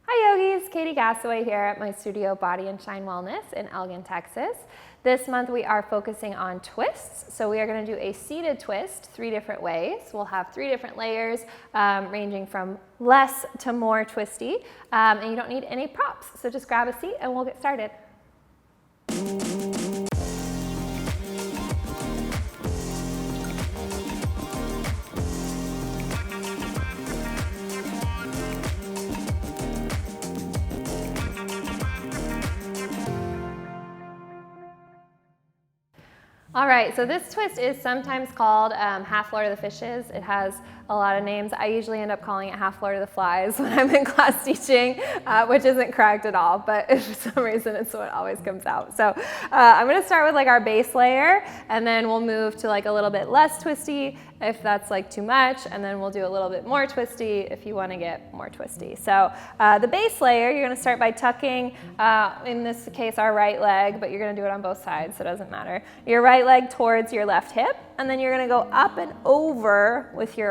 Hi yogis, Katy here at my studio Body and Shine Wellness in Elgin, Texas. This month we are focusing on twists. So we are going to do a seated twist 3 different ways. We'll have 3 different layers ranging from less to more twisty. And you don't need any props. So just grab a seat and we'll get started. All right, so this twist is sometimes called half Lord of the Fishes. It has a lot of names. I usually end up calling it half Lord of the Flies when I'm in class teaching, which isn't correct at all, but for some reason it's what always comes out. So I'm gonna start with like our base layer, and then we'll move to like a little bit less twisty if that's like too much, and then we'll do a little bit more twisty if you wanna get more twisty. So the base layer, you're gonna start by tucking, in this case, our right leg, but you're gonna do it on both sides, so it doesn't matter. Your right leg towards your left hip, and then you're gonna go up and over with your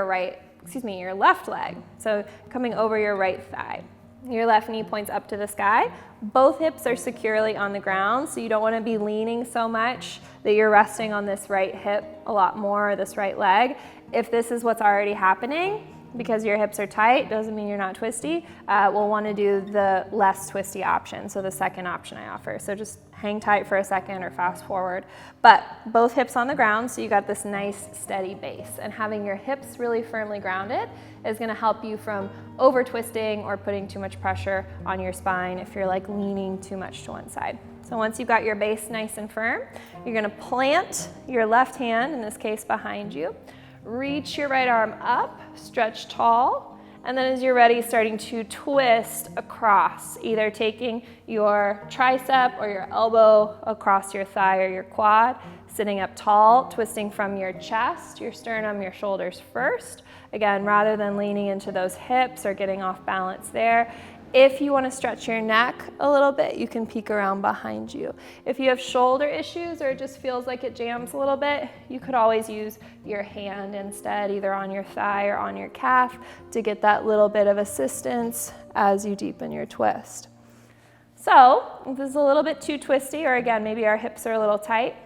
your left leg. So coming over your right thigh. Your left knee points up to the sky. Both hips are securely on the ground, so you don't wanna be leaning so much that you're resting on this right hip a lot more, or this right leg. If this is what's already happening, because your hips are tight, doesn't mean you're not twisty, we'll wanna do the less twisty option, so the second option I offer. So just hang tight for a second or fast forward. But both hips on the ground, so you got this nice steady base. And having your hips really firmly grounded is gonna help you from over twisting or putting too much pressure on your spine if you're like leaning too much to one side. So once you've got your base nice and firm, you're gonna plant your left hand, in this case behind you, reach your right arm up, stretch tall, and then as you're ready, starting to twist across, either taking your tricep or your elbow across your thigh or your quad, sitting up tall, twisting from your chest, your sternum, your shoulders first. Again, rather than leaning into those hips or getting off balance there. If you want to stretch your neck a little bit, you can peek around behind you. If you have shoulder issues or it just feels like it jams a little bit, you could always use your hand instead, either on your thigh or on your calf, to get that little bit of assistance as you deepen your twist. So if this is a little bit too twisty, or again, maybe our hips are a little tight,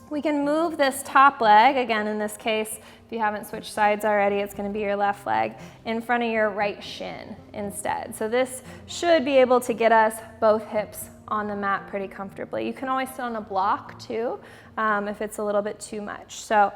we can move this top leg, again in this case, if you haven't switched sides already, it's going to be your left leg, in front of your right shin instead. So this should be able to get us both hips on the mat pretty comfortably. You can always sit on a block too, if it's a little bit too much. So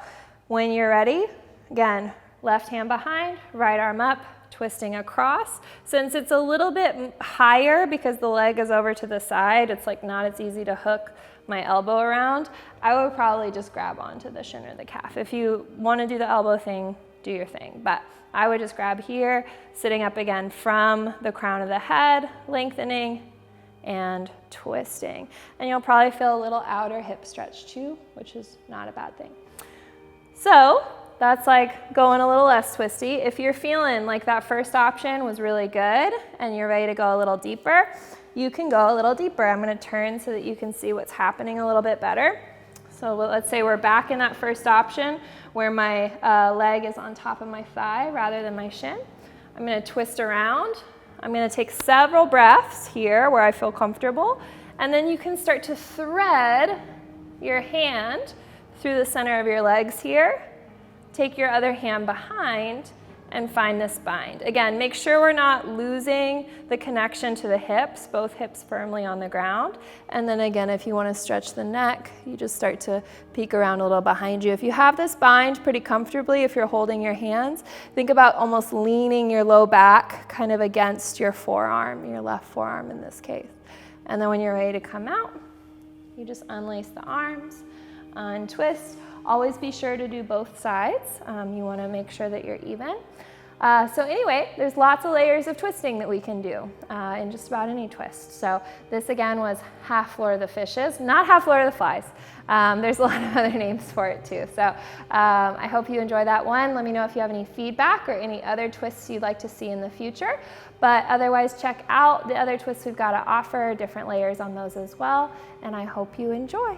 when you're ready, again, left hand behind, right arm up, twisting across. Since it's a little bit higher because the leg is over to the side, it's like not as easy to hook my elbow around, I would probably just grab onto the shin or the calf. If you want to do the elbow thing, do your thing. But I would just grab here, sitting up again from the crown of the head, lengthening and twisting. And you'll probably feel a little outer hip stretch too, which is not a bad thing. So that's like going a little less twisty. If you're feeling like that first option was really good and you're ready to go a little deeper, you can go a little deeper. I'm gonna turn so that you can see what's happening a little bit better. So let's say we're back in that first option where my leg is on top of my thigh rather than my shin. I'm gonna twist around. I'm gonna take several breaths here where I feel comfortable, and then you can start to thread your hand through the center of your legs here. Take your other hand behind and find this bind. Again, make sure we're not losing the connection to the hips, both hips firmly on the ground. And then again, if you want to stretch the neck, you just start to peek around a little behind you. If you have this bind pretty comfortably, if you're holding your hands, think about almost leaning your low back kind of against your forearm, your left forearm in this case. And then when you're ready to come out, you just unlace the arms, untwist. Always be sure to do both sides. You want to make sure that you're even. So anyway, there's lots of layers of twisting that we can do in just about any twist. So this again was half Lord of the Fishes, not half Lord of the Flies. There's a lot of other names for it too. So I hope you enjoy that one. Let me know if you have any feedback or any other twists you'd like to see in the future. But otherwise, check out the other twists we've got to offer, different layers on those as well. And I hope you enjoy.